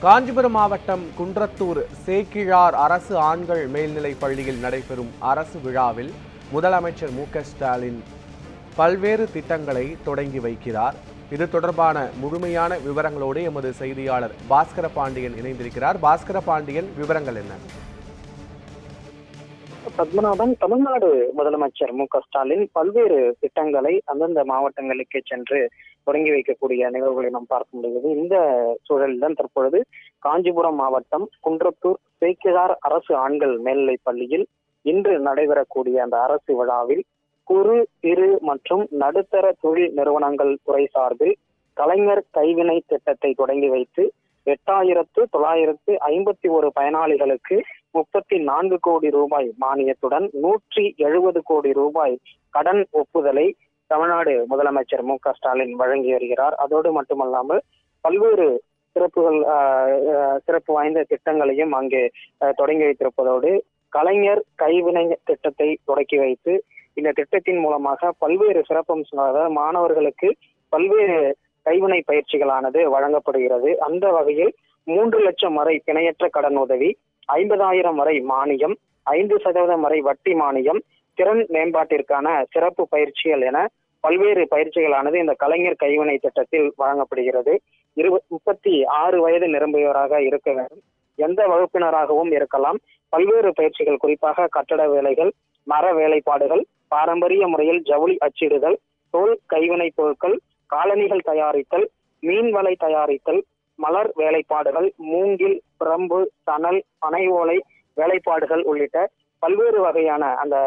காஞ்சிபுரம் மாவட்டம் குன்றத்தூர் சேக்கிழார் அரசு ஆண்கள் மேல்நிலைப் பள்ளியில் நடைபெறும் அரசு விழாவில் முதலமைச்சர் மு.க.ஸ்டாலின் பல்வேறு திட்டங்களை தொடங்கி வைக்கிறார். இது தொடர்பான முழுமையான விவரங்களோடு எமது செய்தியாளர் பாஸ்கர பாண்டியன் இணைந்திருக்கிறார். பாஸ்கர பாண்டியன், விவரங்கள் என்ன? பத்மநாபன், தமிழ்நாடு முதலமைச்சர் மு.க.ஸ்டாலின் பல்வேறு திட்டங்களை அந்தந்த மாவட்டங்களுக்கு சென்று தொடங்கி வைக்கக்கூடிய நிகழ்வுகளை நாம் பார்க்க முடிகிறது. இந்த சூழலில்தான் தற்பொழுது காஞ்சிபுரம் மாவட்டம் குன்றத்தூர் சேக்கிழார் அரசு ஆண்கள் மேல்நிலைப் பள்ளியில் இன்று நடைபெறக்கூடிய அந்த அரசு விழாவில் குறு, சிறு மற்றும் நடுத்தர தொழில் நிறுவனங்கள் துறை சார்பில் கலைஞர் கைவினை திட்டத்தை தொடங்கி வைத்து 8,951 பயனாளிகளுக்கு 34 கோடி ரூபாய் மானியத்துடன் 170 கோடி ரூபாய் கடன் ஒப்புதலை தமிழ்நாடு முதலமைச்சர் மு.க.ஸ்டாலின் வழங்கி வருகிறார். அதோடு மட்டுமல்லாமல் பல்வேறு சிறப்பு வாய்ந்த திட்டங்களையும் அங்கே தொடங்கி வைத்திருப்பதோடு கலைஞர் கைவினை திட்டத்தை தொடக்கி வைத்து இந்த திட்டத்தின் மூலமாக பல்வேறு சிறப்பம்சங்களாக மாணவர்களுக்கு பல்வேறு கைவினை பயிற்சிகளானது வழங்கப்படுகிறது. அந்த வகையில் 3 லட்சம் வரை பிணையற்ற கடன் உதவி, 50,000 வரை மானியம், 5% வரை வட்டி மானியம், திறன் மேம்பாட்டிற்கான சிறப்பு பயிற்சிகள் என பல்வேறு பயிற்சிகளானது இந்த கலைஞர் கைவினை திட்டத்தில் வழங்கப்படுகிறது. 36 வயது நிரம்பியவராக இருக்க வேண்டும், எந்த வகுப்பினராகவும் இருக்கலாம். பல்வேறு பயிற்சிகள், குறிப்பாக கட்டட வேலைகள், மர வேலைப்பாடுகள், பாரம்பரிய முறையில் ஜவுளி அச்சிடுதல், தோல் கைவினை பொருட்கள், காலணிகள் தயாரித்தல், மீன் வலை தயாரித்தல், மலர் வேலைப்பாடுகள், மூங்கில், பிரம்பு, சணல், பனை ஓலை வேலைப்பாடுகள் உள்ளிட்ட பல்வேறு வகையான அந்த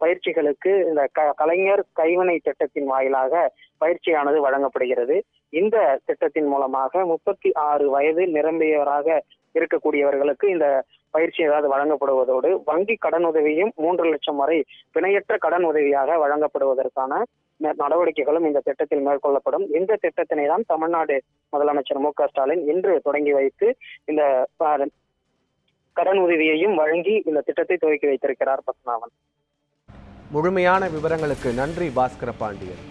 பயிற்சிகளுக்கு இந்த கலைஞர் கைவினை திட்டத்தின் வாயிலாக பயிற்சியானது வழங்கப்படுகிறது. இந்த திட்டத்தின் மூலமாக 36 வயது நிரம்பியவராக இருக்கக்கூடியவர்களுக்கு இந்த பயிற்சி வழங்கப்படுவதோடு வங்கி கடன் உதவியும் 3 லட்சம் வரை பிணையற்ற கடன் உதவியாக வழங்கப்படுவதற்கான நடவடிக்கைகளும் இந்த திட்டத்தில் மேற்கொள்ளப்படும். இந்த திட்டத்தினை தான் தமிழ்நாடு முதலமைச்சர் மு.க.ஸ்டாலின் இன்று தொடங்கி வைத்து இந்த கடன் உதவியையும் வழங்கி இந்த திட்டத்தை துவக்கி வைத்திருக்கிறார். பத்மநாபன், முழுமையான விவரங்களுக்கு நன்றி பாஸ்கர பாண்டியன்.